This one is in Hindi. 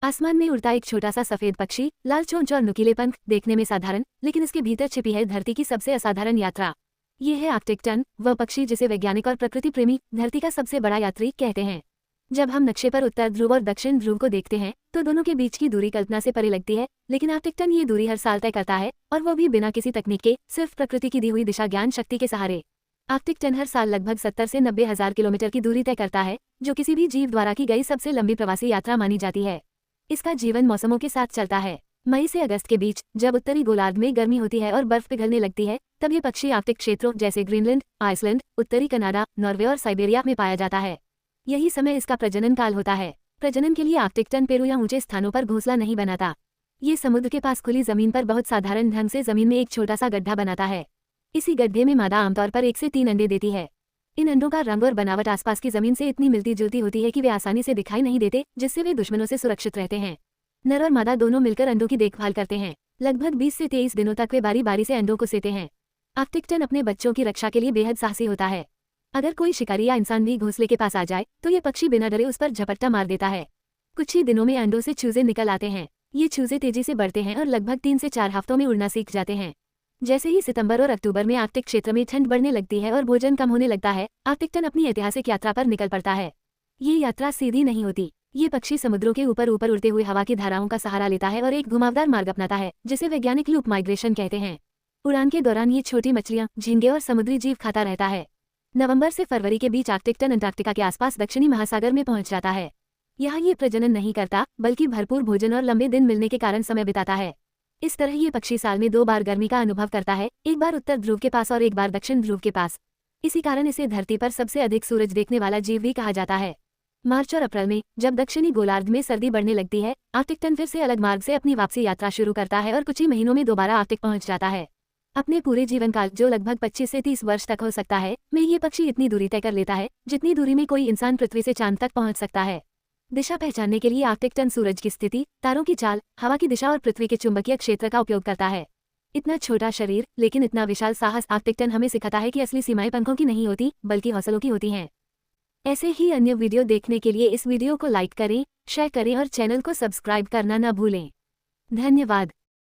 आसमान में उड़ता एक छोटा सा सफेद पक्षी, लाल चोंच और नुकीले पंख, देखने में साधारण, लेकिन इसके भीतर छिपी है धरती की सबसे असाधारण यात्रा। ये है आर्कटिक टर्न, वह पक्षी जिसे वैज्ञानिक और प्रकृति प्रेमी धरती का सबसे बड़ा यात्री कहते हैं। जब हम नक्शे पर उत्तर ध्रुव और दक्षिण ध्रुव को देखते हैं तो दोनों के बीच की दूरी कल्पना से परे लगती है, लेकिन आर्कटिक टर्न ये दूरी हर साल तय करता है, और वो भी बिना किसी तकनीक के, सिर्फ प्रकृति की दी हुई दिशा ज्ञान शक्ति के सहारे। आर्कटिक टर्न हर साल लगभग 70 से 90 हजार किलोमीटर की दूरी तय करता है, जो किसी भी जीव द्वारा की गई सबसे लंबी प्रवासी यात्रा मानी जाती है। इसका जीवन मौसमों के साथ चलता है। मई से अगस्त के बीच जब उत्तरी गोलार्ध में गर्मी होती है और बर्फ पिघलने लगती है, तब ये पक्षी आर्कटिक क्षेत्रों जैसे ग्रीनलैंड, आइसलैंड, उत्तरी कनाडा, नॉर्वे और साइबेरिया में पाया जाता है। यही समय इसका प्रजनन काल होता है। प्रजनन के लिए आर्कटिक टर्न पेरू या ऊंचे स्थानों पर घोंसला नहीं बनाता। ये समुद्र के पास खुली जमीन पर बहुत साधारण ढंग से जमीन में एक छोटा सा गड्ढा बनाता है। इसी गड्ढे में मादा आमतौर पर 1 से 3 अंडे देती है। इन अंडों का रंग और बनावट आसपास की जमीन से इतनी मिलती जुलती होती है कि वे आसानी से दिखाई नहीं देते, जिससे वे दुश्मनों से सुरक्षित रहते हैं। नर और मादा दोनों मिलकर अंडों की देखभाल करते हैं। लगभग 20 से 23 दिनों तक वे बारी बारी से अंडों को सेते हैं। आर्कटिक टर्न अपने बच्चों की रक्षा के लिए बेहद साहसी होता है। अगर कोई शिकारी या इंसान भी घोंसले के पास आ जाए तो ये पक्षी बिना डरे उस पर झपट्टा मार देता है। कुछ ही दिनों में अंडों से चूजे निकल आते हैं। ये चूजे तेजी से बढ़ते हैं और लगभग 3 से 4 हफ्तों में उड़ना सीख जाते हैं। जैसे ही सितंबर और अक्टूबर में आर्कटिक क्षेत्र में ठंड बढ़ने लगती है और भोजन कम होने लगता है, आर्कटिक टर्न अपनी ऐतिहासिक यात्रा पर निकल पड़ता है। ये यात्रा सीधी नहीं होती। ये पक्षी समुद्रों के ऊपर ऊपर उड़ते हुए हवा की धाराओं का सहारा लेता है और एक घुमावदार मार्ग अपनाता है, जिसे वैज्ञानिक लूप माइग्रेशन कहते हैं। उड़ान के दौरान ये छोटी मछलियां, झींगे और समुद्री जीव खाता रहता है। नवंबर से फरवरी के बीच आर्कटिक टर्न अंटार्कटिका के आसपास दक्षिणी महासागर में पहुंच जाता है। यहाँ ये प्रजनन नहीं करता, बल्कि भरपूर भोजन और लंबे दिन मिलने के कारण समय बिताता है। इस तरह ये पक्षी साल में 2 बार गर्मी का अनुभव करता है, एक बार उत्तर ध्रुव के पास और एक बार दक्षिण ध्रुव के पास। इसी कारण इसे धरती पर सबसे अधिक सूरज देखने वाला जीव भी कहा जाता है। मार्च और अप्रैल में जब दक्षिणी गोलार्ध में सर्दी बढ़ने लगती है, आर्कटिक टर्न फिर से अलग मार्ग से अपनी वापसी यात्रा शुरू करता है और कुछ ही महीनों में दोबारा आर्कटिक पहुंच जाता है। अपने पूरे जीवन काल, जो लगभग 25 से 30 वर्ष तक हो सकता है, में ये पक्षी इतनी दूरी तय कर लेता है जितनी दूरी में कोई इंसान पृथ्वी से चांद तक पहुंच सकता है। दिशा पहचानने के लिए आर्कटिक टर्न सूरज की स्थिति, तारों की चाल, हवा की दिशा और पृथ्वी के चुंबकीय क्षेत्र का उपयोग करता है। इतना छोटा शरीर लेकिन इतना विशाल साहस, आर्कटिक टर्न हमें सिखाता है कि असली सीमाएं पंखों की नहीं होती, बल्कि हौसलों की होती हैं। ऐसे ही अन्य वीडियो देखने के लिए इस वीडियो को लाइक करें, शेयर करें और चैनल को सब्सक्राइब करना न भूलें। धन्यवाद।